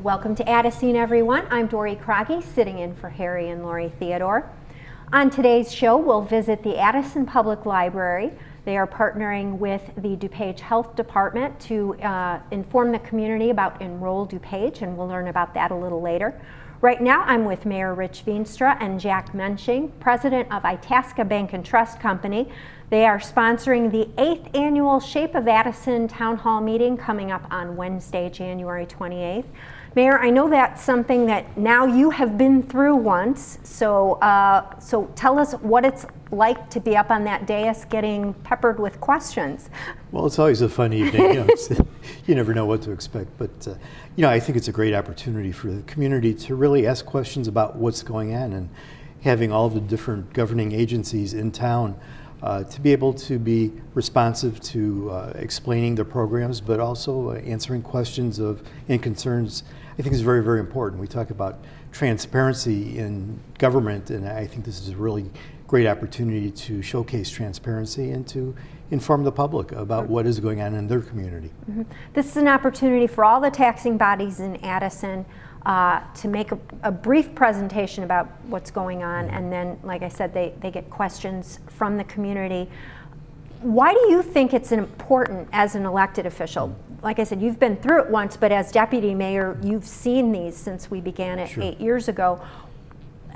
Welcome to Addiscene, everyone. I'm Dory Croggy, sitting in for Harry and Lori Theodore. On today's show, we'll visit the Addison Public Library. They are partnering with the DuPage Health Department to inform the community about Enroll DuPage, and we'll learn about that a little later. Right now, I'm with Mayor Rich Veenstra and Jack Mensching, president of Itasca Bank and Trust Company. They are sponsoring the 8th Annual Shape of Addison Town Hall meeting coming up on Wednesday, January 28th. Mayor, I know that's something that now you have been through once, so tell us what it's like to be up on that dais getting peppered with questions. Well, it's always a fun evening. You never know what to expect, but I think it's a great opportunity for the community to really ask questions about what's going on, and having all the different governing agencies in town to be able to be responsive to explaining their programs, but also answering questions and concerns, I think is very, very important. We talk about transparency in government, and I think this is a really great opportunity to showcase transparency and to inform the public about what is going on in their community. Mm-hmm. This is an opportunity for all the taxing bodies in Addison to make a brief presentation about what's going on, and then, like I said, they get questions from the community. Why do you think it's important as an elected official? Like I said, you've been through it once, but as deputy mayor, you've seen these since we began it 8 years ago.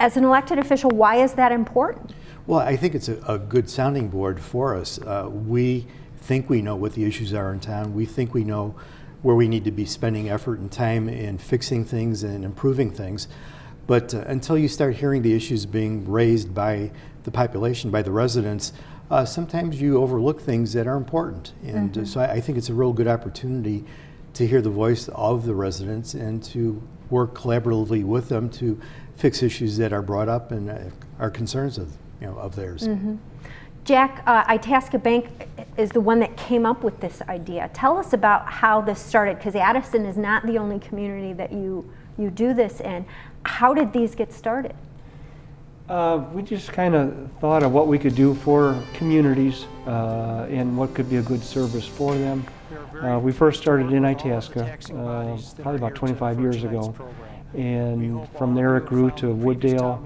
As an elected official, why is that important? Well, I think it's a good sounding board for us. We think we know what the issues are in town. We think we know where we need to be spending effort and time in fixing things and improving things. But until you start hearing the issues being raised by the population, by the residents, sometimes you overlook things that are important. And so I think it's a real good opportunity to hear the voice of the residents and to work collaboratively with them to fix issues that are brought up and are concerns of theirs. Mm-hmm. Jack, Itasca Bank is the one that came up with this idea. Tell us about how this started, because Addison is not the only community that you do this in. How did these get started? We just kind of thought of what we could do for communities and what could be a good service for them. We first started in Itasca probably about 25 years ago. And from there it grew to Wooddale,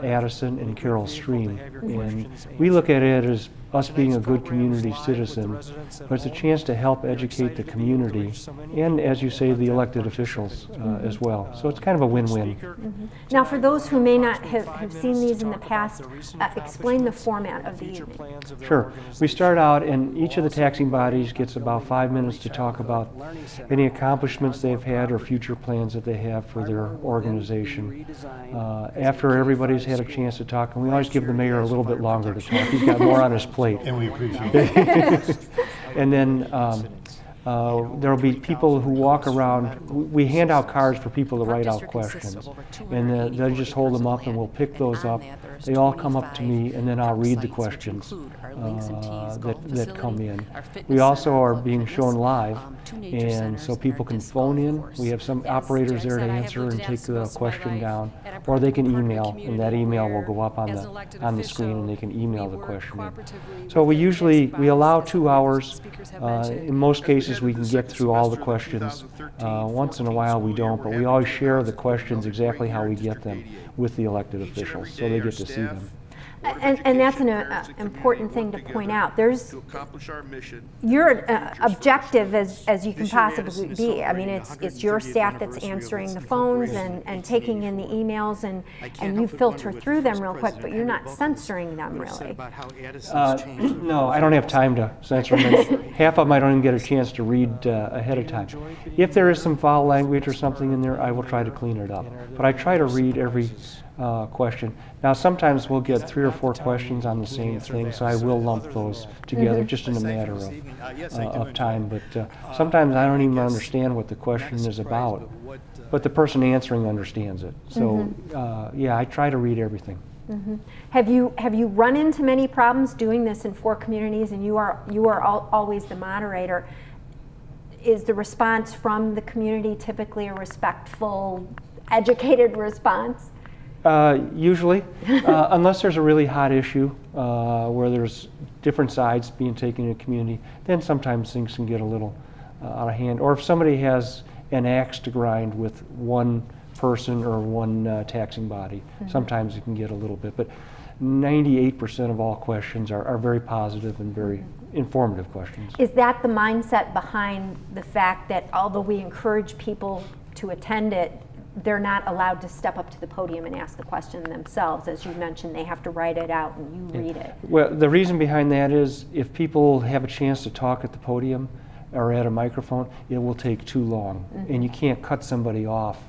Addison, and Carroll Stream. And we look at it as us being a good community citizen, but it's a chance to help educate the community and, as you say, the elected officials as well. So it's kind of a win-win. Mm-hmm. Now, for those who may not have seen these in the past, explain the format of the evening. Sure. We start out, and each of the taxing bodies gets about 5 minutes to talk about any accomplishments they've had or future plans that they have for their organization. After everybody's had a chance to talk, and we always give the mayor a little bit longer to talk. He's got more on his plate. And we appreciate it. And then there will be people who walk around. We hand out cards for people to write out questions, and they'll just hold them up, and we'll pick those up. They all come up to me, and then I'll read the questions that come in. We also are being shown live, and so people can phone in. We have some operators there to answer and take the question down, or they can email, and that email will go up on the screen, and they can email the question in. So we allow 2 hours. In most cases, we can get through all the questions. Once in a while, we don't, but we always share the questions exactly how we get them with the elected officials, so they get to see them. And that's an important thing to point out. You're objective as you can possibly be. I mean, it's your staff that's answering the phones and taking in the emails, and you filter through them real quick, but you're not censoring them really. No, I don't have time to censor them. Half of them I don't even get a chance to read ahead of time. If there is some foul language or something in there, I will try to clean it up. But I try to read every question. Now, sometimes we'll get 3 or 4 questions on the same thing, so I will lump those together just in a matter of time. But sometimes I don't even understand what the question is about, but the person answering understands it. So, yeah, I try to read everything. Mm-hmm. Have you run into many problems doing this in 4 communities, and you are always the moderator? Is the response from the community typically a respectful, educated response? Usually, unless there's a really hot issue where there's different sides being taken in a community, then sometimes things can get a little out of hand. Or if somebody has an axe to grind with one person or one taxing body. Sometimes it can get a little bit, but 98% of all questions are very positive and very informative questions. Is that the mindset behind the fact that although we encourage people to attend it, they're not allowed to step up to the podium and ask the question themselves? As you mentioned, they have to write it out and you read it. Well, the reason behind that is if people have a chance to talk at the podium or at a microphone, it will take too long, and you can't cut somebody off.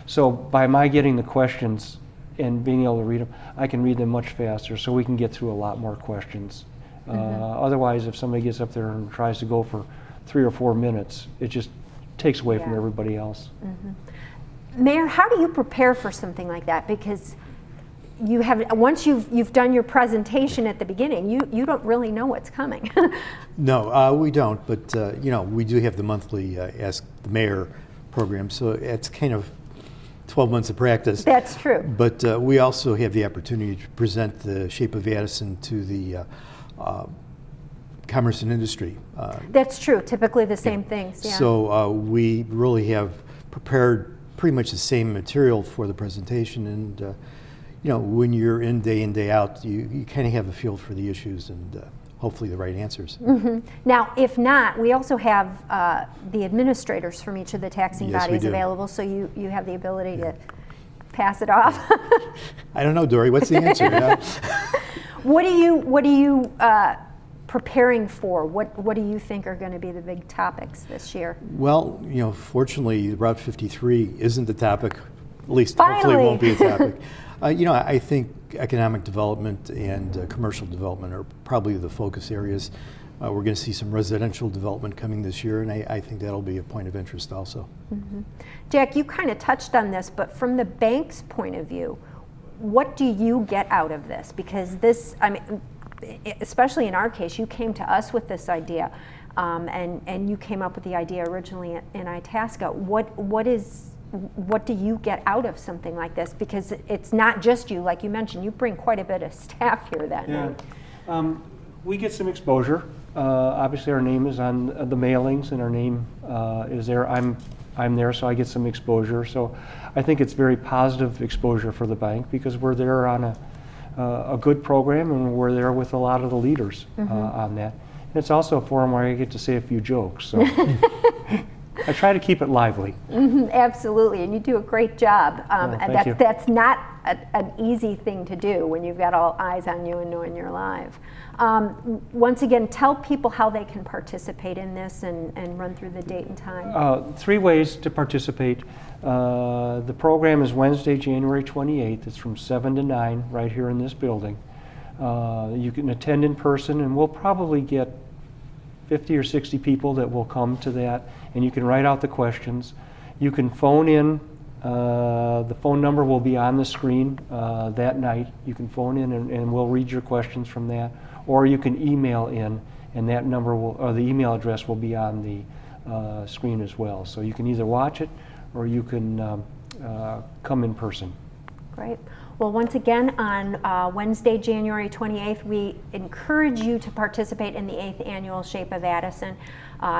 So by my getting the questions and being able to read them, I can read them much faster, so we can get through a lot more questions. Otherwise, if somebody gets up there and tries to go for 3 or 4 minutes, it just takes away from everybody else. Mayor, how do you prepare for something like that? Because you have, once you've done your presentation at the beginning, you don't really know what's coming. No, we don't, but you know, we do have the monthly Ask the Mayor program, so it's kind of 12 months of practice. That's true. But we also have the opportunity to present the Shape of Addison to the commerce and industry. That's true, typically the same things. Yeah. So we really have prepared pretty much the same material for the presentation, and you know, when you're in, day out, you kind of have a feel for the issues and hopefully the right answers. Now, if not, we also have the administrators from each of the taxing Yes, we bodies do. available, so you have the ability to pass it off. I don't know, Dory, what's the answer? What are you preparing for? What do you think are going to be the big topics this year? Well, you know, fortunately, Route 53 isn't the topic, at least Finally. hopefully it won't be a topic. You know, I think economic development and commercial development are probably the focus areas. We're going to see some residential development coming this year, and I think that'll be a point of interest also. Jack, you kind of touched on this, but from the bank's point of view, what do you get out of this? Because this, I mean, especially in our case, you came to us with this idea, and you came up with the idea originally in Itasca. What do you get out of something like this? Because it's not just you, like you mentioned, you bring quite a bit of staff here that night. We get some exposure. Obviously, our name is on the mailings, and our name is there. I'm there, so I get some exposure. So I think it's very positive exposure for the bank because we're there on a good program, and we're there with a lot of the leaders on that. And it's also a forum where I get to say a few jokes. So I try to keep it lively. Absolutely, and you do a great job. Thank you. That's not an easy thing to do when you've got all eyes on you and knowing you're live. Once again, tell people how they can participate in this and run through the date and time. 3 ways to participate. The program is Wednesday, January 28th. It's from 7 to 9 right here in this building. You can attend in person, and we'll probably get 50 or 60 people that will come to that, and you can write out the questions. You can phone in. The phone number will be on the screen that night. You can phone in and we'll read your questions from that. Or you can email in, and that number will, or the email address will be on the screen as well. So you can either watch it or you can come in person. Great. Well, once again, on Wednesday, January 28th, we encourage you to participate in the 8th Annual Shape of Addison.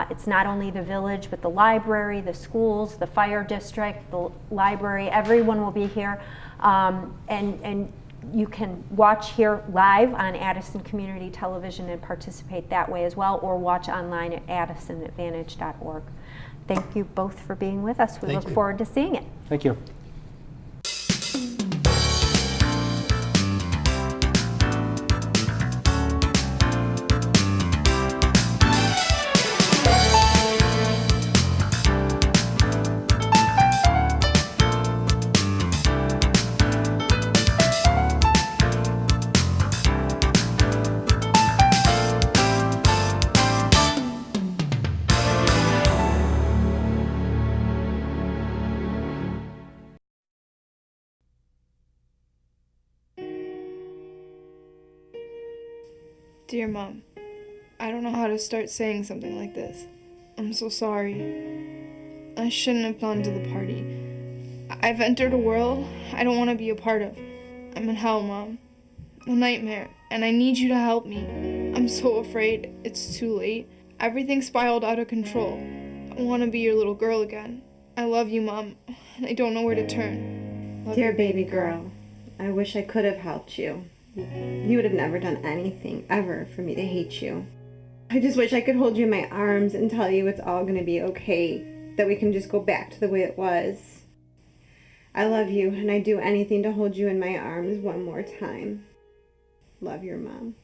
It's not only the village, but the library, the schools, the fire district, the library, everyone will be here. And you can watch here live on Addison Community Television and participate that way as well, or watch online at addisonadvantage.org. Thank you both for being with us. We Thank look you. forward to seeing it. Thank you. Dear Mom, I don't know how to start saying something like this. I'm so sorry. I shouldn't have gone to the party. I've entered a world I don't want to be a part of. I'm in hell, Mom. A nightmare, and I need you to help me. I'm so afraid it's too late. Everything spiraled out of control. want to be your little girl again. I love you, Mom, and I don't know where to turn. Love Dear you. baby girl, I wish I could have helped you. You would have never done anything, ever, for me to hate you. I just wish I could hold you in my arms and tell you it's all going to be okay, that we can just go back to the way it was. I love you, and I'd do anything to hold you in my arms one more time. Love, your Mom.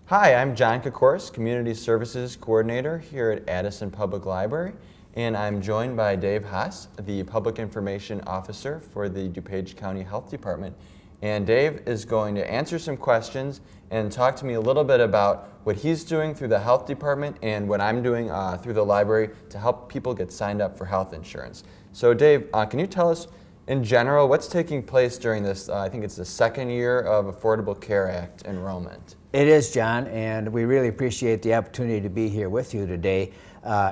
Hi, I'm John Kokoris, Community Services Coordinator here at Addison Public Library, and I'm joined by Dave Haas, the Public Information Officer for the DuPage County Health Department. And Dave is going to answer some questions and talk to me a little bit about what he's doing through the Health Department and what I'm doing through the library to help people get signed up for health insurance. So Dave, can you tell us in general what's taking place during this, I think it's the second year of Affordable Care Act enrollment? It is, John, and we really appreciate the opportunity to be here with you today.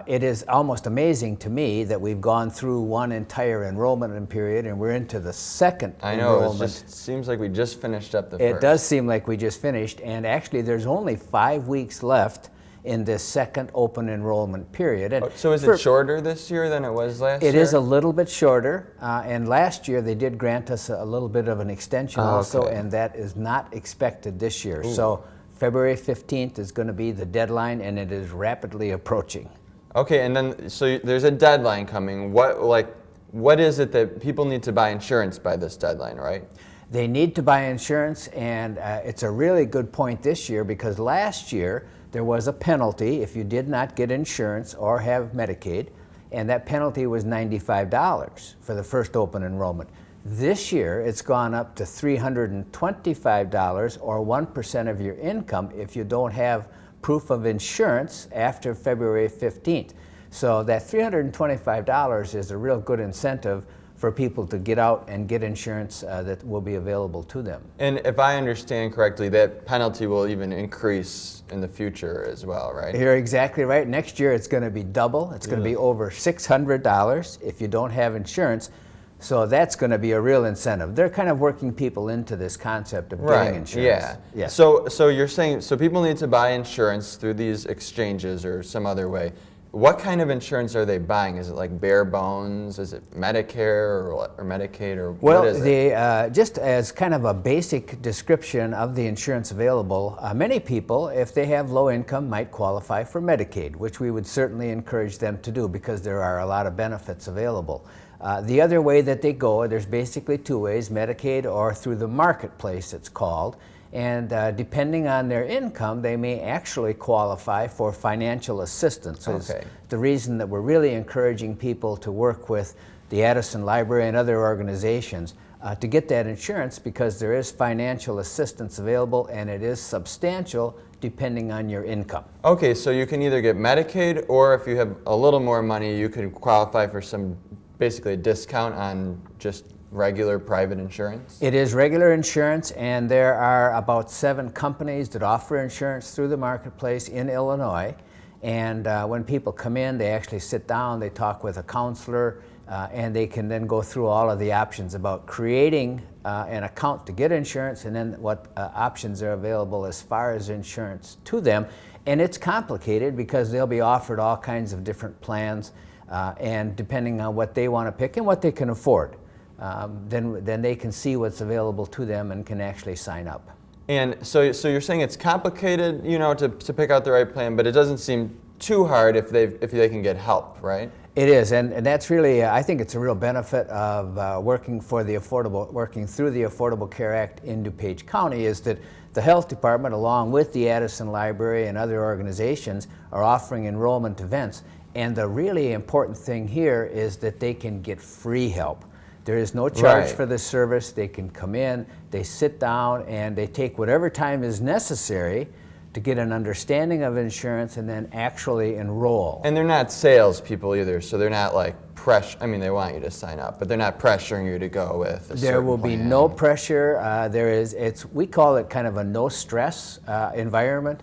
It is almost amazing to me that we've gone through one entire enrollment period and we're into the second enrollment. I know, it seems like we just finished up the first. It does seem like we just finished, and actually there's only 5 weeks left in this second open enrollment period. And so is it shorter this year than it was last year? It is a little bit shorter, and last year they did grant us a little bit of an extension also, and that is not expected this year. Ooh. So February 15th is going to be the deadline, and it is rapidly approaching. Okay, and then so there's a deadline coming. What is it that people need to buy insurance by this deadline, right? They need to buy insurance, and it's a really good point this year because last year there was a penalty if you did not get insurance or have Medicaid, and that penalty was $95 for the first open enrollment. This year it's gone up to $325 or 1% of your income if you don't have proof of insurance after February 15th. So that $325 is a real good incentive for people to get out and get insurance that will be available to them. And if I understand correctly, that penalty will even increase in the future as well, right? You're exactly right. Next year it's going to be double. It's going to be over $600 if you don't have insurance. So that's going to be a real incentive. They're kind of working people into this concept of getting insurance. Yeah. So you're saying, so people need to buy insurance through these exchanges or some other way. What kind of insurance are they buying? Is it like bare bones? Is it Medicare or Medicaid or what is it? Just as kind of a basic description of the insurance available, many people, if they have low income, might qualify for Medicaid, which we would certainly encourage them to do because there are a lot of benefits available. The other way that they go, there's basically 2 ways, Medicaid or through the marketplace it's called. And depending on their income, they may actually qualify for financial assistance. It's the reason that we're really encouraging people to work with the Addison Library and other organizations to get that insurance because there is financial assistance available and it is substantial depending on your income. Okay, so you can either get Medicaid or if you have a little more money, you can qualify for some basically a discount on just regular private insurance? It is regular insurance, and there are about 7 companies that offer insurance through the marketplace in Illinois. And when people come in, they actually sit down, they talk with a counselor, and they can then go through all of the options about creating an account to get insurance and then what options are available as far as insurance to them. And it's complicated because they'll be offered all kinds of different plans, and depending on what they want to pick and what they can afford. Then they can see what's available to them and can actually sign up. And so you're saying it's complicated, you know, to pick out the right plan, but it doesn't seem too hard if they can get help, right? It is, and that's really, I think it's a real benefit of working through the Affordable Care Act in DuPage County is that the Health Department, along with the Addison Library and other organizations, are offering enrollment events. And the really important thing here is that they can get free help. There is no charge for this service. They can come in, they sit down, and they take whatever time is necessary to get an understanding of insurance and then actually enroll. And they're not salespeople either, so they're not like I mean, they want you to sign up, but they're not pressuring you to go with a There will be no pressure. We call it kind of a no stress environment.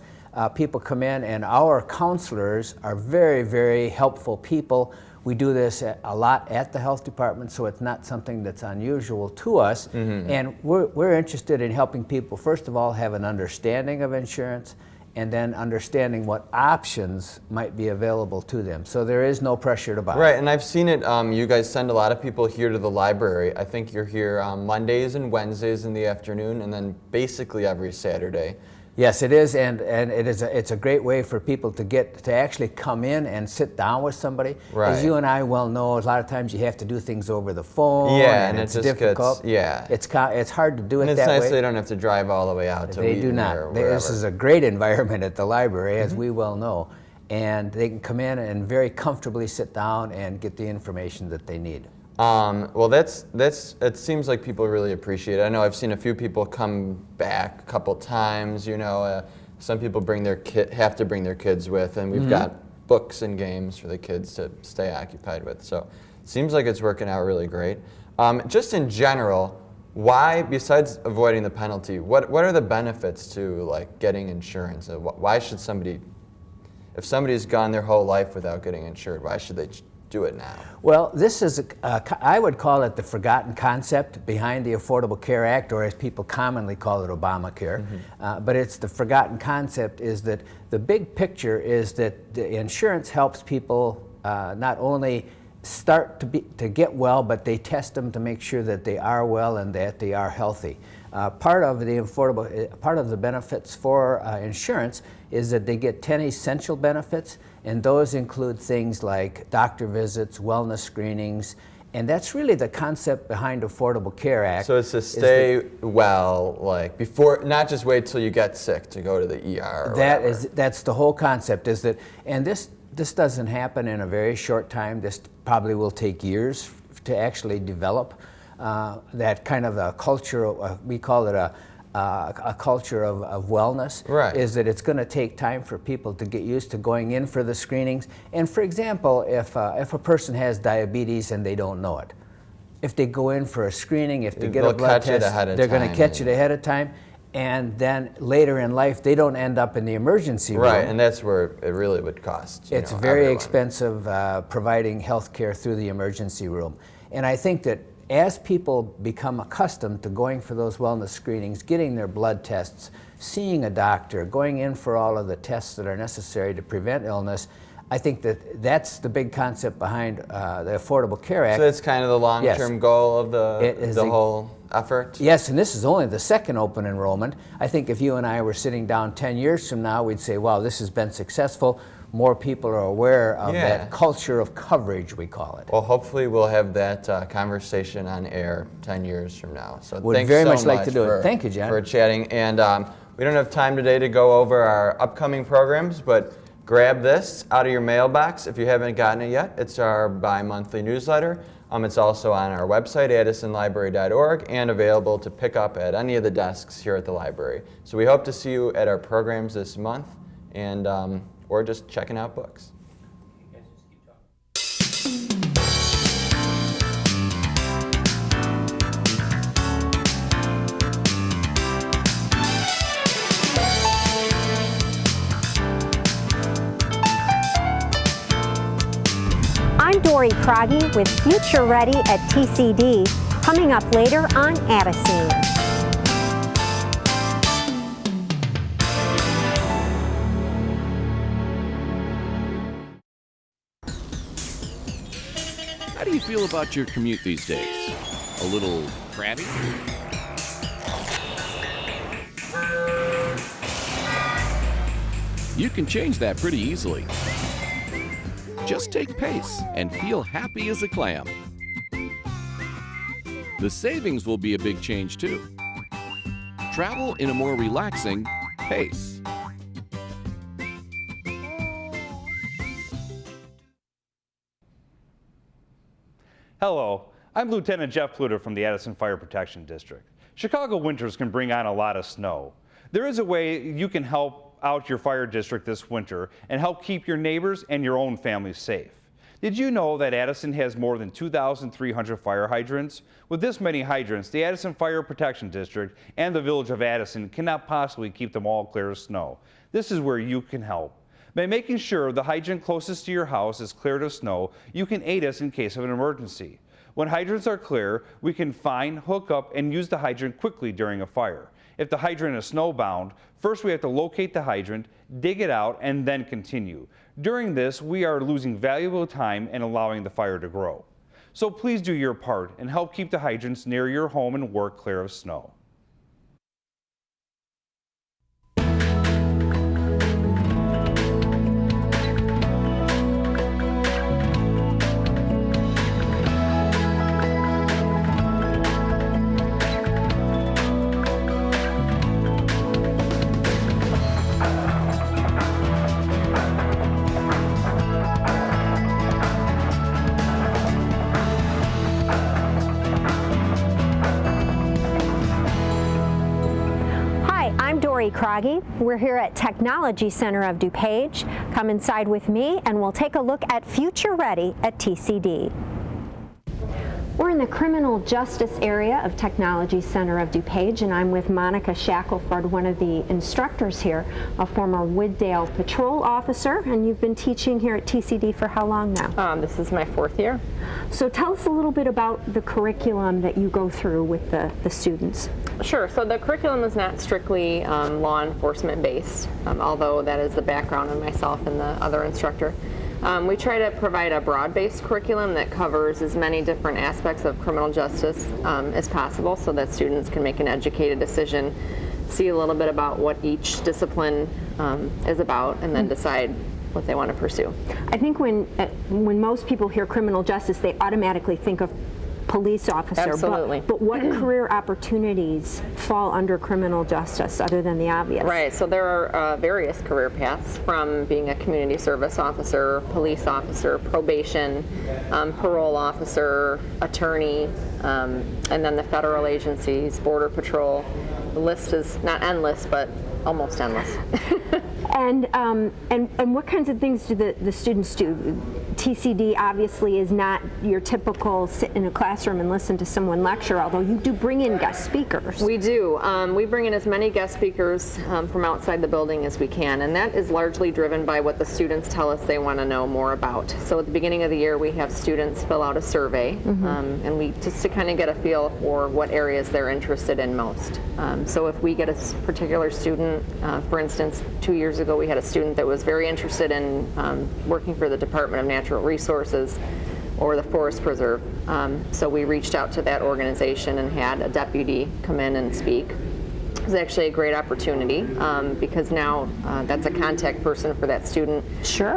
people come in, and our counselors are very, very helpful people. We do this a lot at the health department, so it's not something that's unusual to us. And we're interested in helping people, first of all, have an understanding of insurance, and then understanding what options might be available to them. So there is no pressure to buy. Right, and I've seen it, you guys send a lot of people here to the library. I think you're here on Mondays and Wednesdays in the afternoon, and then basically every Saturday. Yes, it is, and it's a great way for people to actually come in and sit down with somebody. Right. As you and I well know, a lot of times you have to do things over the phone, Yeah, and and it's it just difficult. gets, It's hard to do And it it's that nice way. they don't have to drive all the way out to They do Wheaton not. or wherever. This is a great environment at the library, as we well know, and they can come in and very comfortably sit down and get the information that they need. Well, it seems like people really appreciate it. I know I've seen a few people come back a couple times, you know. Some people have to bring their kids with, and we've got books and games for the kids to stay occupied with. So it seems like it's working out really great. Just in general, why, besides avoiding the penalty, what are the benefits to like getting insurance? Why should somebody, if somebody's gone their whole life without getting insured, why should they do it now? Well, this is, I would call it the forgotten concept behind the Affordable Care Act, or as people commonly call it, Obamacare. But it's the forgotten concept is that the big picture is that the insurance helps people not only start to get well, but they test them to make sure that they are well and that they are healthy. Part of the benefits for insurance is that they get 10 essential benefits, and those include things like doctor visits, wellness screenings, and that's really the concept behind Affordable Care Act. So it's to stay well, like before, not just wait till you get sick to go to the ER. That's the whole concept. Is that, and this doesn't happen in a very short time. This probably will take years to actually develop that kind of a culture. We call it a culture of wellness. Right. Is that it's going to take time for people to get used to going in for the screenings. And for example, if a person has diabetes and they don't know it, if they go in for a screening, if they get a blood test, they're going to catch it ahead of time. And then later in life, they don't end up in the emergency room. Right, and that's where it really would cost. It's very expensive providing health care through the emergency room. And I think that as people become accustomed to going for those wellness screenings, getting their blood tests, seeing a doctor, going in for all of the tests that are necessary to prevent illness, I think that that's the big concept behind the Affordable Care Act. So that's kind of the long-term goal of the whole effort? Yes, and this is only the second open enrollment. I think if you and I were sitting down 10 years from now, we'd say, wow, this has been successful. More people are aware of that culture of coverage, we call it. Well, hopefully we'll have that conversation on air 10 years from now. So would thanks very so much like to do it. Thank you, John. For chatting. And we don't have time today to go over our upcoming programs, but grab this out of your mailbox if you haven't gotten it yet. It's our bi-monthly newsletter. It's also on our website, addisonlibrary.org, and available to pick up at any of the desks here at the library. So we hope to see you at our programs this month, and or just checking out books. I'm Dory Croggy with Future Ready at TCD, coming up later on Addiscene. How do you feel about your commute these days? A little crabby? You can change that pretty easily. Just take Pace and feel happy as a clam. The savings will be a big change too. Travel in a more relaxing Pace. Hello, I'm Lieutenant Jeff Pluter from the Addison Fire Protection District. Chicago winters can bring on a lot of snow. There is a way you can help out your fire district this winter and help keep your neighbors and your own family safe. Did you know that Addison has more than 2,300 fire hydrants? With this many hydrants, the Addison Fire Protection District and the Village of Addison cannot possibly keep them all clear of snow. This is where you can help. By making sure the hydrant closest to your house is cleared of snow, you can aid us in case of an emergency. When hydrants are clear, we can find, hook up, and use the hydrant quickly during a fire. If the hydrant is snowbound, first we have to locate the hydrant, dig it out, and then continue. During this, we are losing valuable time and allowing the fire to grow. So please do your part and help keep the hydrants near your home and work clear of snow. Croggy. We're here at Technology Center of DuPage. Come inside with me and we'll take a look at Future Ready at TCD. We're in the criminal justice area of Technology Center of DuPage, and I'm with Monica Shackelford, one of the instructors here, a former Wooddale patrol officer, and you've been teaching here at TCD for how long now? This is my 4th year. So tell us a little bit about the curriculum that you go through with the students. Sure, so the curriculum is not strictly law enforcement based, although that is the background of myself and the other instructor. We try to provide a broad-based curriculum that covers as many different aspects of criminal justice as possible so that students can make an educated decision, see a little bit about what each discipline is about, and then decide what they want to pursue. I think when most people hear criminal justice, they automatically think of police officer. Absolutely. But what career opportunities fall under criminal justice other than the obvious? Right, so there are various career paths, from being a community service officer, police officer, probation, parole officer, attorney, and then the federal agencies, Border Patrol. The list is not endless, but almost endless. And what kinds of things do the students do? TCD obviously is not your typical sit in a classroom and listen to someone lecture, although you do bring in guest speakers. We do. We bring in as many guest speakers from outside the building as we can, and that is largely driven by what the students tell us they want to know more about. So at the beginning of the year, we have students fill out a survey, and we just to kind of get a feel for what areas they're interested in most. So if we get a particular student, for instance, 2 years ago we had a student that was very interested in working for the Department of Natural Resources or the Forest Preserve. So we reached out to that organization and had a deputy come in and speak. It was actually a great opportunity because now that's a contact person for that student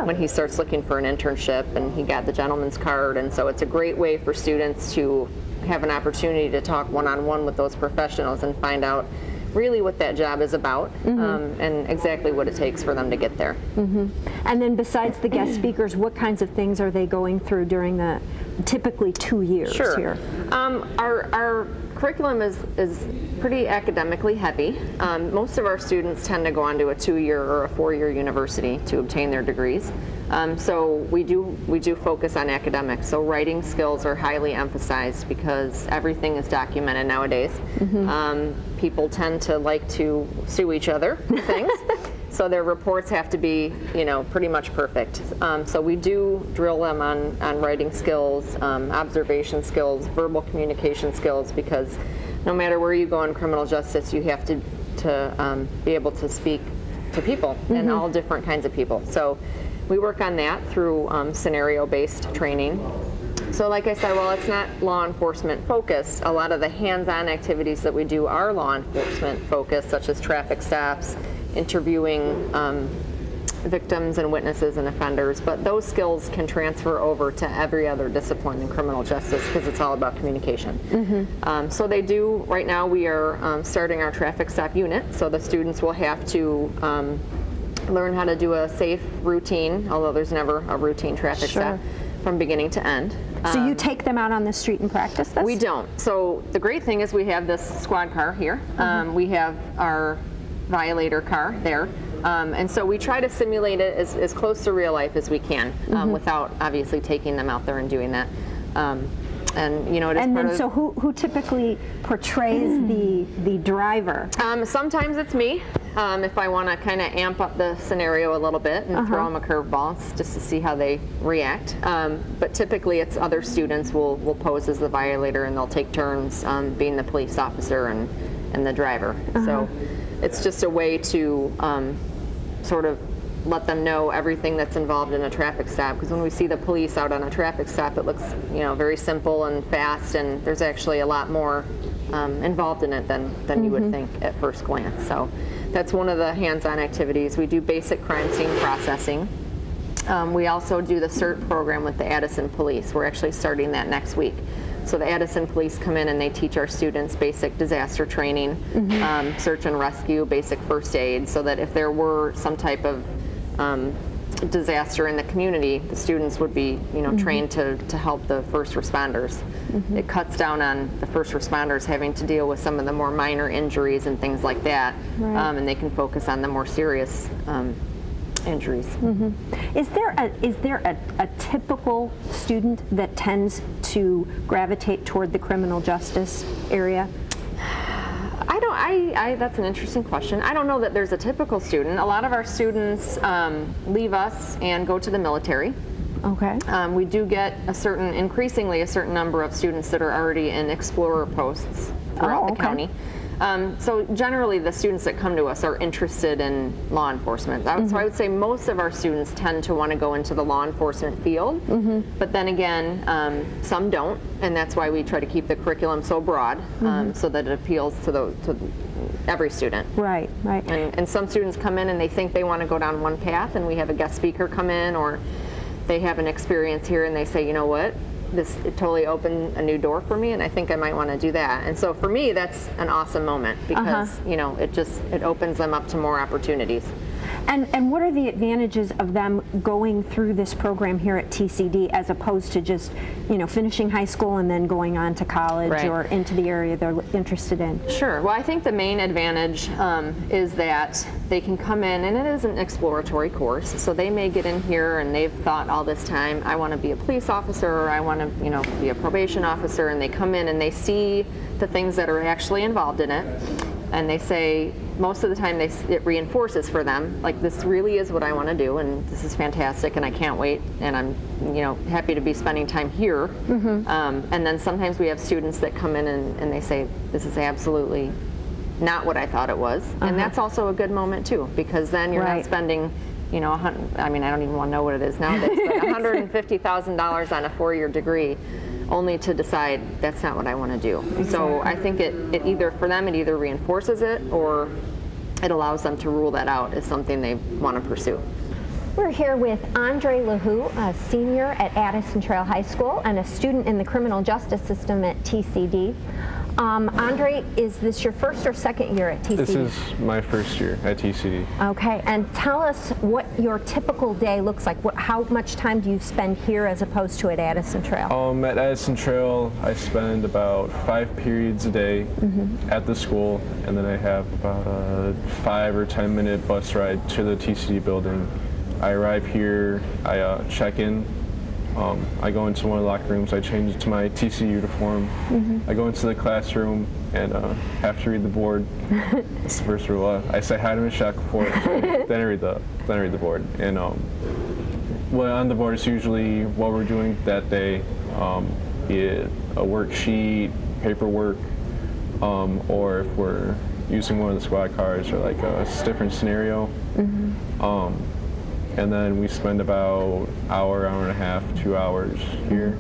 when he starts looking for an internship, and he got the gentleman's card, and so it's a great way for students to have an opportunity to talk one-on-one with those professionals and find out really what that job is about and exactly what it takes for them to get there. And then besides the guest speakers, what kinds of things are they going through during the typically 2 years here? Our curriculum is pretty academically heavy. Most of our students tend to go on to a 2-year or a 4-year university to obtain their degrees. So we do focus on academics. So writing skills are highly emphasized because everything is documented nowadays. People tend to like to sue each other for things. So their reports have to be, pretty much perfect. So we do drill them on writing skills, observation skills, verbal communication skills, because no matter where you go in criminal justice, you have to be able to speak to people and all different kinds of people. So we work on that through scenario-based training. So like I said, while it's not law enforcement focused, a lot of the hands-on activities that we do are law enforcement focused, such as traffic stops, interviewing victims and witnesses and offenders, but those skills can transfer over to every other discipline in criminal justice because it's all about communication. So they do, right now we are starting our traffic stop unit, so the students will have to learn how to do a safe routine, although there's never a routine traffic stop, from beginning to end. So you take them out on the street and practice this? We don't. So the great thing is we have this squad car here. We have our violator car there. And so we try to simulate it as close to real life as we can, without obviously taking them out there and doing that. And you know, it is And part then, of, so who typically portrays the driver? sometimes it's me, if I want to kind of amp up the scenario a little bit and throw them a curveball just to see how they react. But typically it's other students will pose as the violator, and they'll take turns being the police officer and the driver. So it's just a way to sort of let them know everything that's involved in a traffic stop, because when we see the police out on a traffic stop, it looks, you know, very simple and fast, and there's actually a lot more involved in it than you would think at first glance. So that's one of the hands-on activities. We do basic crime scene processing. We also do the CERT program with the Addison Police. We're actually starting that next week. So the Addison Police come in and they teach our students basic disaster training, search and rescue, basic first aid, so that if there were some type of disaster in the community, the students would be, you know, trained to help the first responders. It cuts down on the first responders having to deal with some of the more minor injuries and things like that, and they can focus on the more serious injuries. Is there a typical student that tends to gravitate toward the criminal justice area? That's an interesting question. I don't know that there's a typical student. A lot of our students leave us and go to the military. Okay. We do get increasingly a certain number of students that are already in explorer posts throughout the county. So generally the students that come to us are interested in law enforcement. So I would say most of our students tend to want to go into the law enforcement field, but then again, some don't, and that's why we try to keep the curriculum so broad, so that it appeals to every student. Right. And some students come in and they think they want to go down one path, and we have a guest speaker come in, or they have an experience here and they say, you know what, it totally opened a new door for me, and I think I might want to do that. And so for me, that's an awesome moment, because you know, it opens them up to more opportunities. And what are the advantages of them going through this program here at TCD, as opposed to just, you know, finishing high school and then going on to college or into the area they're interested in? Sure. Well, I think the main advantage is that they can come in, and it is an exploratory course, so they may get in here and they've thought all this time, I want to be a police officer, or I want to, you know, be a probation officer, and they come in and they see the things that are actually involved in it, and they say, most of the time it reinforces for them, like, this really is what I want to do, and this is fantastic, and I can't wait, and I'm, you know, happy to be spending time here. And then sometimes we have students that come in and they say, this is absolutely not what I thought it was. And that's also a good moment too, because then you're not spending, you know, I mean, I don't even want to know what it is nowadays, but $150,000 on a 4-year degree, only to decide that's not what I want to do. So I think it either, for them, it either reinforces it, or it allows them to rule that out as something they want to pursue. We're here with Andre LaHoo, a senior at Addison Trail High School and a student in the criminal justice system at TCD. Andre, is this your first or second year at TCD? This is my first year at TCD. Okay, and tell us what your typical day looks like. How much time do you spend here as opposed to at Addison Trail? At Addison Trail, I spend about 5 periods a day at the school, and then I have about a 5 or 10 minute bus ride to the TCD building. I arrive here, I check in. I go into one of the locker rooms, I change to my TC uniform, I go into the classroom and have to read the board. That's the first rule. I say hi to Ms. Shackelford, then I read the board. And well, on the board is usually what we're doing that day, be it a worksheet, paperwork, or if we're using one of the squad cars, or like a different scenario. And then we spend about hour and a half, 2 hours here.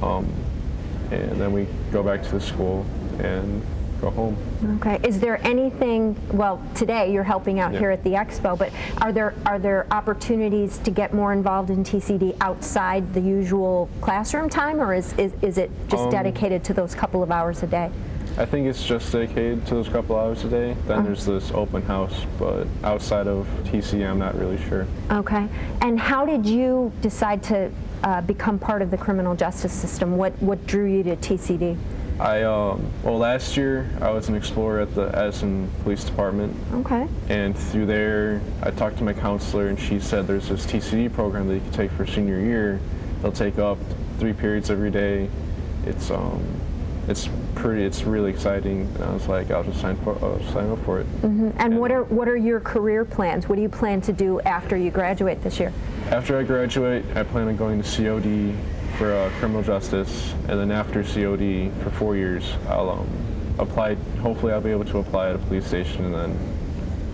And then we go back to the school and go home. Okay. Is there anything, well, today you're helping out here at the expo, but are there opportunities to get more involved in TCD outside the usual classroom time, or is it just dedicated to those couple of hours a day? I think it's just dedicated to those couple hours a day. Then there's this open house, but outside of TC, I'm not really sure. Okay. And how did you decide to become part of the criminal justice system? What drew you to TCD? Well, last year I was an explorer at the Addison Police Department. Okay. And through there, I talked to my counselor, and she said there's this TCD program that you can take for senior year. They'll take up 3 periods every day. It's really exciting. And I was like, I'll just sign up for it. And what are your career plans? What do you plan to do after you graduate this year? After I graduate, I plan on going to COD for criminal justice, and then after COD for 4 years, I'll apply. Hopefully, I'll be able to apply at a police station, and then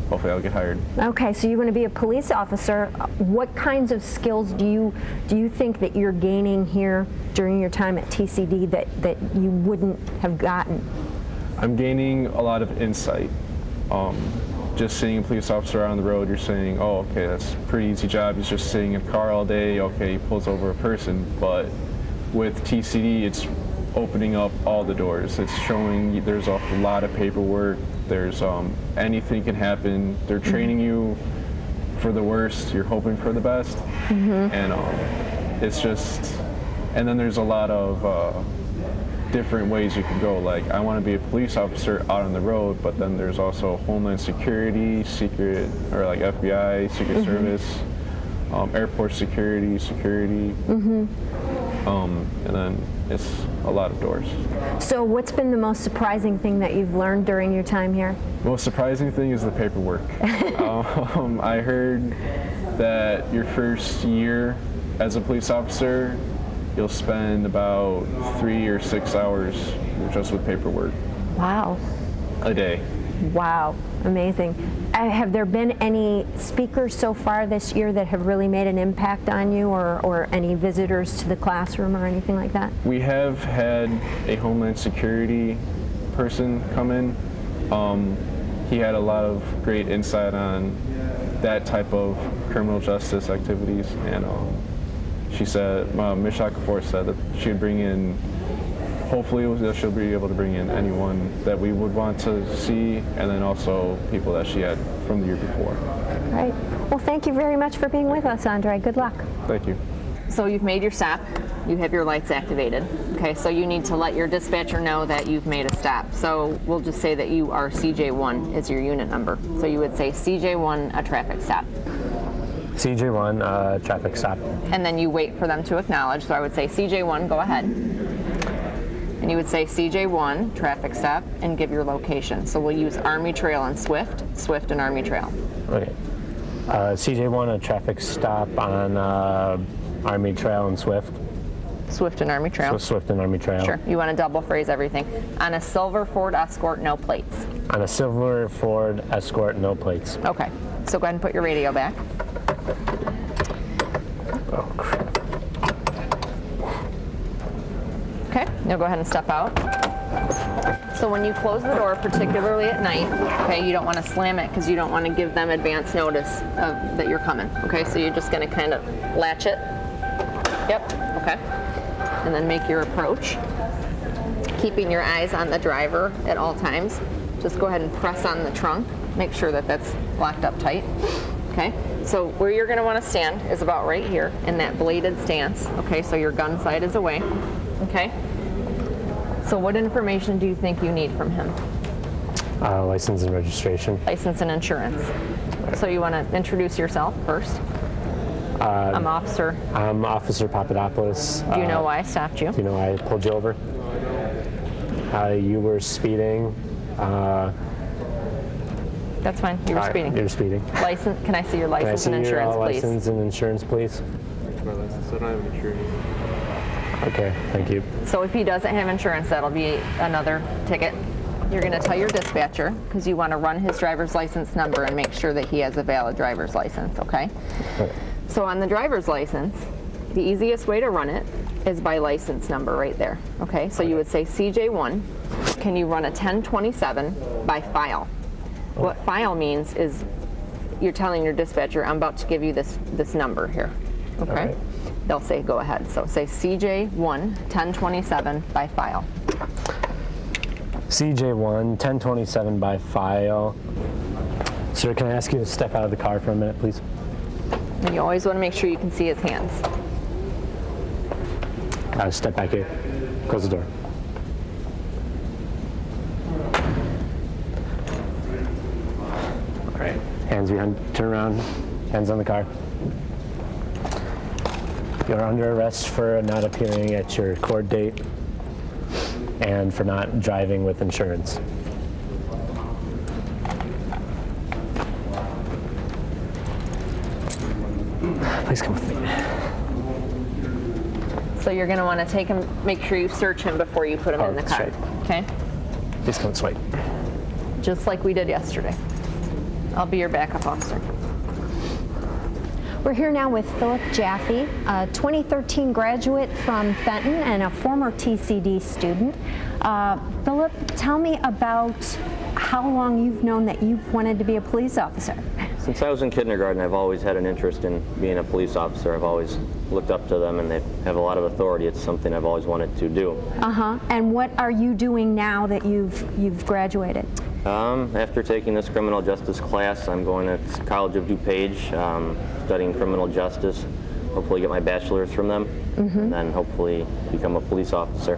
hopefully I'll get hired. Okay, so you're going to be a police officer. What kinds of skills do you think that you're gaining here during your time at TCD that you wouldn't have gotten? I'm gaining a lot of insight. Just seeing a police officer on the road, you're saying, oh, okay, that's a pretty easy job. He's just sitting in a car all day. Okay, he pulls over a person. But with TCD, it's opening up all the doors. It's showing there's a lot of paperwork. There's anything can happen. They're training you for the worst. You're hoping for the best. And it's just, and then there's a lot of different ways you can go. Like, I want to be a police officer out on the road, but then there's also Homeland Security, Secret, or like FBI, Secret Service, airport security, and then it's a lot of doors. So what's been the most surprising thing that you've learned during your time here? Most surprising thing is the paperwork. I heard that your first year as a police officer, you'll spend about 3 or 6 hours just with paperwork. Wow. A day. Wow, amazing. Have there been any speakers so far this year that have really made an impact on you, or any visitors to the classroom or anything like that? We have had a Homeland Security person come in. He had a lot of great insight on that type of criminal justice activities, and she said, Ms. Shackelford said that she would bring in, hopefully she'll be able to bring in anyone that we would want to see, and then also people that she had from the year before. Right. Well, thank you very much for being with us, Andre. Good luck. Thank you. So you've made your stop, you have your lights activated. Okay, so you need to let your dispatcher know that you've made a stop. So we'll just say that you are CJ1 is your unit number. So you would say CJ1, a traffic stop. CJ1, traffic stop. And then you wait for them to acknowledge. So I would say CJ1, go ahead. And you would say CJ1, traffic stop, and give your location. So we'll use Army Trail and Swift and Army Trail. Okay. CJ1, a traffic stop on Army Trail and Swift. Swift and Army Trail. So Swift and Army Trail. Sure. You want to double phrase everything. On a silver Ford Escort, no plates. On a silver Ford Escort, no plates. Okay. So go ahead and put your radio back. Oh, crap. Okay. Now go ahead and step out. So when you close the door, particularly at night, okay, you don't want to slam it because you don't want to give them advance notice that you're coming. Okay, so you're just going to kind of latch it. Yep. Okay. And then make your approach, keeping your eyes on the driver at all times. Just go ahead and press on the trunk. Make sure that that's locked up tight. Okay, so where you're going to want to stand is about right here in that bladed stance. Okay, so your gun sight is away. Okay, so what information do you think you need from him? License and registration. License and insurance. So you want to introduce yourself first. I'm Officer. I'm Officer Papadopoulos. Do you know why I stopped you? Do you know why I pulled you over? You were speeding. That's fine. You were speeding. You're speeding. License. Can I see your license and your, insurance, please? license and insurance, please. My license, I don't have insurance. Okay, thank you. So if he doesn't have insurance, that'll be another ticket. You're going to tell your dispatcher because you want to run his driver's license number and make sure that he has a valid driver's license, okay? So on the driver's license, the easiest way to run it is by license number right there, okay? So you would say CJ1, can you run a 1027 by file? What file means is you're telling your dispatcher, I'm about to give you this number here, okay? Right. They'll say go ahead. So say CJ1 1027 by file. CJ1 1027 by file. Sir, can I ask you to step out of the car for a minute, please? And you always want to make sure you can see his hands. Step back here. Close the door. Hands behind, turn around, hands on the car. You're under arrest for not appearing at your court date and for not driving with insurance. Please come with me. So you're going to want to take him, make sure you search him before you put him in the car. That's right. Okay? Please come this way. Just like we did yesterday. I'll be your backup officer. We're here now with Philip Jaffe, a 2013 graduate from Fenton and a former TCD student. Philip, tell me about how long you've known that you've wanted to be a police officer. Since I was in kindergarten, I've always had an interest in being a police officer. I've always looked up to them, and they have a lot of authority. It's something I've always wanted to do. And what are you doing now that you've graduated? After taking this criminal justice class, I'm going to College of DuPage, studying criminal justice. Hopefully get my bachelor's from them, and then hopefully become a police officer.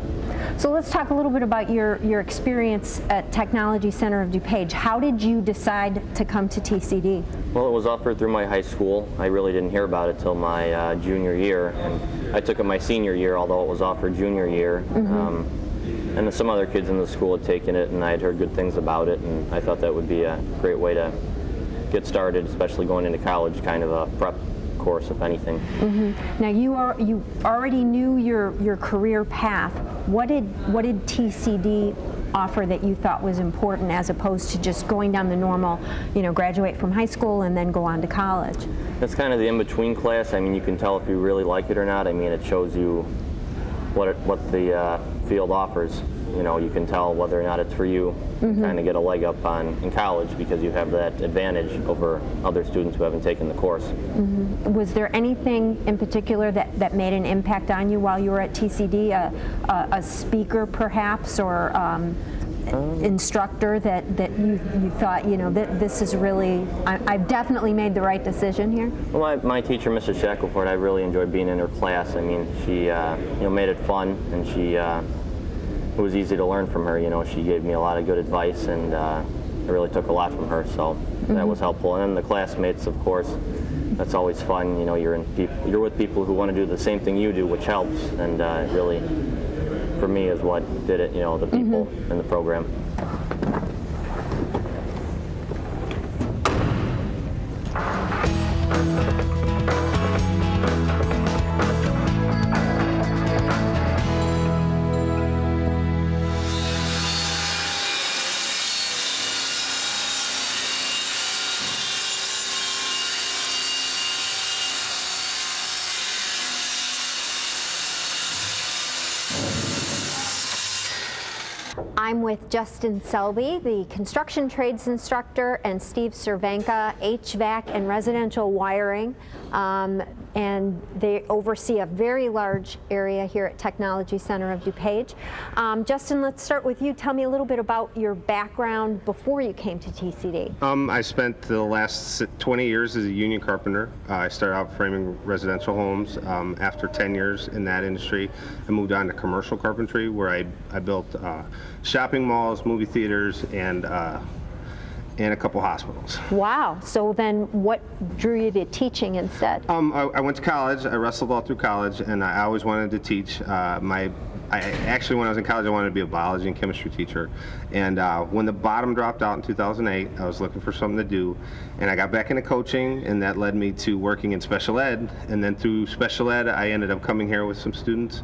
So let's talk a little bit about your experience at Technology Center of DuPage. How did you decide to come to TCD? Well, it was offered through my high school. I really didn't hear about it till my junior year, and I took it my senior year, although it was offered junior year. And some other kids in the school had taken it, and I had heard good things about it, and I thought that would be a great way to get started, especially going into college, kind of a prep course, if anything. Now you already knew your career path. What did TCD offer that you thought was important, as opposed to just going down the normal, graduate from high school and then go on to college? It's kind of the in-between class. I mean, you can tell if you really like it or not. I mean, it shows you what the field offers. You can tell whether or not it's for you. Kind of get a leg up in college because you have that advantage over other students who haven't taken the course. Was there anything in particular that made an impact on you while you were at TCD? A speaker perhaps, or instructor that you thought, this is really, I've definitely made the right decision here? Well, my teacher, Mrs. Shackelford, I really enjoyed being in her class. I mean, she made it fun, and it was easy to learn from her. She gave me a lot of good advice, and I really took a lot from her, so that was helpful. And then the classmates, of course, that's always fun. You're with people who want to do the same thing you do, which helps, and it really, for me, is what did it, the people in the program. I'm with Justin Selby, the construction trades instructor, and Steve Cervenka, HVAC and residential wiring. And they oversee a very large area here at Technology Center of DuPage. Justin, let's start with you. Tell me a little bit about your background before you came to TCD. I spent the last 20 years as a union carpenter. I started out framing residential homes. After 10 years in that industry, I moved on to commercial carpentry, where I built shopping malls, movie theaters, and a couple hospitals. Wow. So then what drew you to teaching instead? I went to college. I wrestled all through college, and I always wanted to teach. Actually, when I was in college, I wanted to be a biology and chemistry teacher. And when the bottom dropped out in 2008, I was looking for something to do. And I got back into coaching, and that led me to working in special ed. And then through special ed, I ended up coming here with some students.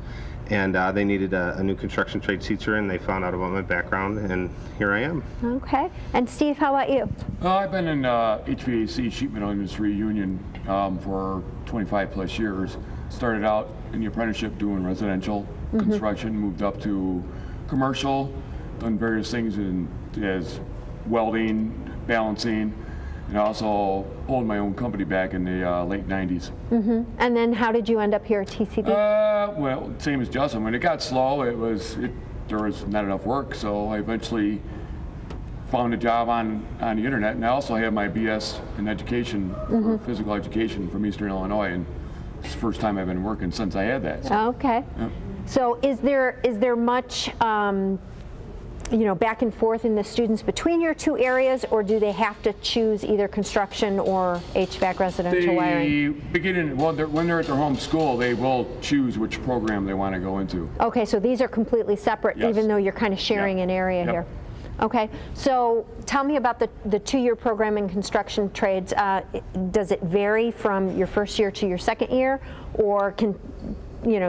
And they needed a new construction trade teacher, and they found out about my background, and here I am. Okay. And Steve, how about you? I've been in HVAC sheet metal industry union for 25 plus years. Started out in the apprenticeship doing residential construction, moved up to commercial, done various things as welding, balancing, and I also owned my own company back in the late 90s. And then how did you end up here at TCD? Well, same as Justin. When it got slow, there was not enough work, so I eventually found a job on the internet, and I also have my BS in education, for physical education from Eastern Illinois, and it's the first time I've been working since I had that. So, okay. yeah. So is there much back and forth in the students between your two areas, or do they have to choose either construction or HVAC residential wiring? When they're at their home school, they will choose which program they want to go into. Okay, so these are completely separate, Yes. even though you're kind of sharing an area here. Okay, so tell me about the two-year program in construction trades. Does it vary from your first year to your second year, or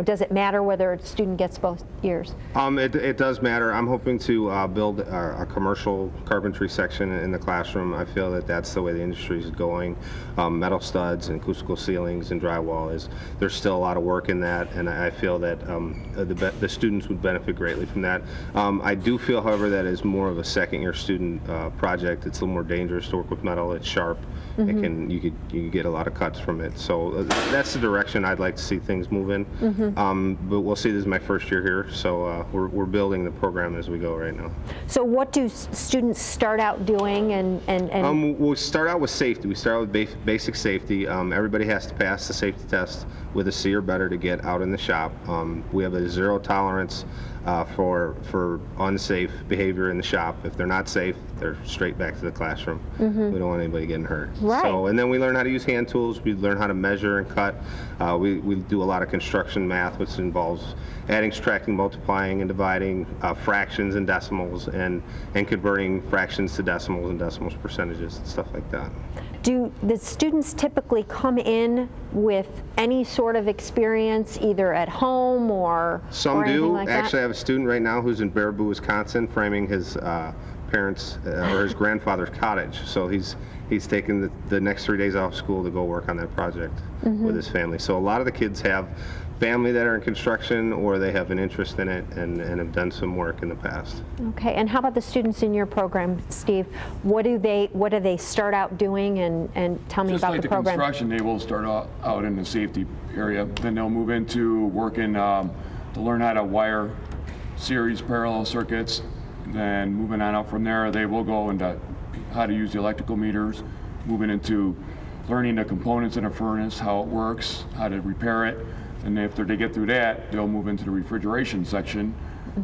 does it matter whether a student gets both years? It does matter. I'm hoping to build a commercial carpentry section in the classroom. I feel that that's the way the industry is going. Metal studs and acoustical ceilings and drywall there's still a lot of work in that, and I feel that the students would benefit greatly from that. I do feel, however, that is more of a second-year student project. It's a little more dangerous to work with metal. It's sharp. You could get a lot of cuts from it. So that's the direction I'd like to see things move in. But we'll see. This is my first year here, so we're building the program as we go right now. So what do students start out doing? And we'll start out with safety. We start out with basic safety. Everybody has to pass the safety test with a C or better to get out in the shop. We have a zero tolerance for unsafe behavior in the shop. If they're not safe, they're straight back to the classroom. We don't want anybody getting hurt. Right. So, and then we learn how to use hand tools. We learn how to measure and cut. We do a lot of construction math, which involves adding, subtracting, multiplying, and dividing fractions and decimals, and converting fractions to decimals and decimals percentages and stuff like that. Do the students typically come in with any sort of experience, either at home or Some anything do. like Actually, I that? have a student right now who's in Baraboo, Wisconsin, framing his parents' or his grandfather's cottage. So he's taken the next 3 days off school to go work on that project with his family. So a lot of the kids have family that are in construction, or they have an interest in it and have done some work in the past. Okay, and how about the students in your program, Steve? What do they start out doing, and tell me Just about like the program. Construction, they will start out in the safety area. Then they'll move into working to learn how to wire series parallel circuits. Then moving on up from there, they will go into how to use the electrical meters, moving into learning the components in a furnace, how it works, how to repair it. And after they get through that, they'll move into the refrigeration section.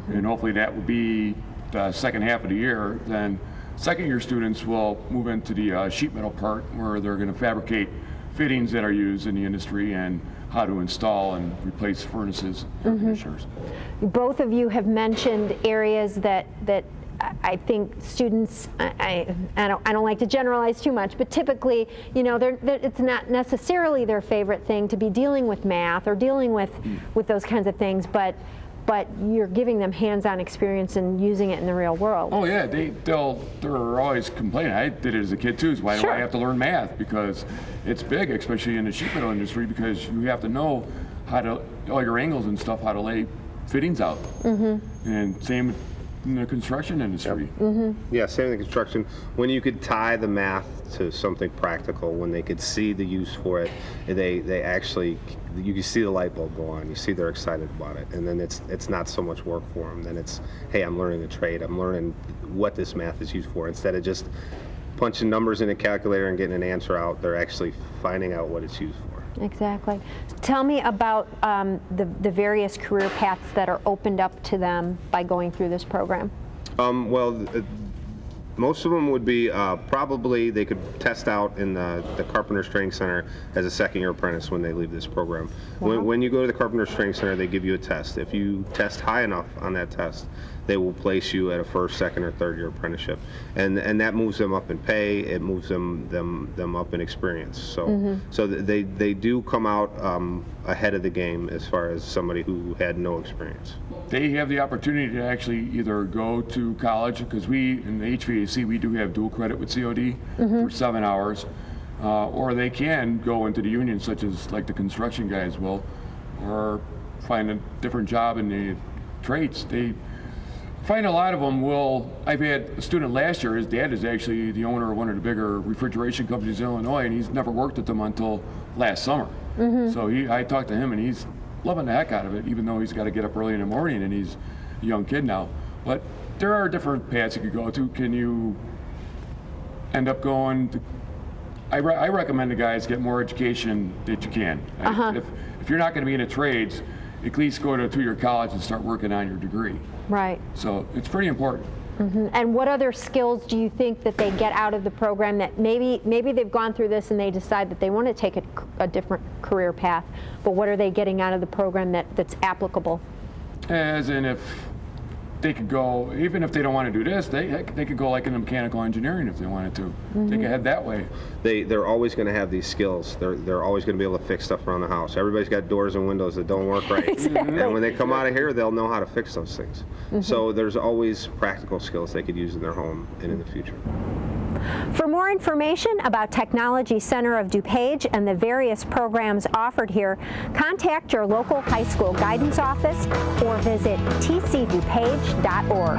And hopefully that will be the second half of the year. Then second year students will move into the sheet metal part, where they're going to fabricate fittings that are used in the industry and how to install and replace furnaces, air conditioners. Both of you have mentioned areas that I think students, I don't like to generalize too much, but typically, it's not necessarily their favorite thing to be dealing with math or dealing with those kinds of things, but you're giving them hands-on experience and using it in the real world. Oh yeah, they're always complaining. I did it as a kid too. So why do I have to learn math? Because it's big, especially in the sheet metal industry, because you have to know how to all your angles and stuff, how to lay fittings out. And same in the construction industry. Yeah, same in the construction. When you could tie the math to something practical, when they could see the use for it, they actually, you can see the light bulb go on. You see they're excited about it, and then it's not so much work for them. Then it's, hey, I'm learning a trade. I'm learning what this math is used for. Instead of just punching numbers in a calculator and getting an answer out, they're actually finding out what it's used for. Exactly. Tell me about the various career paths that are opened up to them by going through this program. Most of them would be probably they could test out in the Carpenters Training Center as a second-year apprentice when they leave this program. Wow. When you go to the Carpenters Training Center, they give you a test. If you test high enough on that test, they will place you at a first, second, or third-year apprenticeship, and that moves them up in pay. It moves them up in experience. So they do come out ahead of the game as far as somebody who had no experience. They have the opportunity to actually either go to college, because we, in the HVAC, we do have dual credit with COD for 7 hours, or they can go into the union, such as like the construction guys will, or find a different job in the trades. They find a lot of them will. I've had a student last year, his dad is actually the owner of one of the bigger refrigeration companies in Illinois, and he's never worked at them until last summer. So I talked to him, and he's loving the heck out of it, even though he's got to get up early in the morning and he's a young kid now. But there are different paths you could go to. Can you end up going to, I recommend the guys get more education that you can. If you're not going to be in the trades, at least go to a 2-year college and start working on your degree. Right. So it's pretty important. And what other skills do you think that they get out of the program that maybe they've gone through this and they decide that they want to take a different career path, but what are they getting out of the program that's applicable? As in, if they could go, even if they don't want to do this, they could go like into mechanical engineering if they wanted to. They could head that way. They're always going to have these skills. They're always going to be able to fix stuff around the house. Everybody's got doors and windows that don't work right. Exactly. And when they come out of here, they'll know how to fix those things. So there's always practical skills they could use in their home and in the future. For more information about Technology Center of DuPage and the various programs offered here, contact your local high school guidance office or visit tcdupage.org.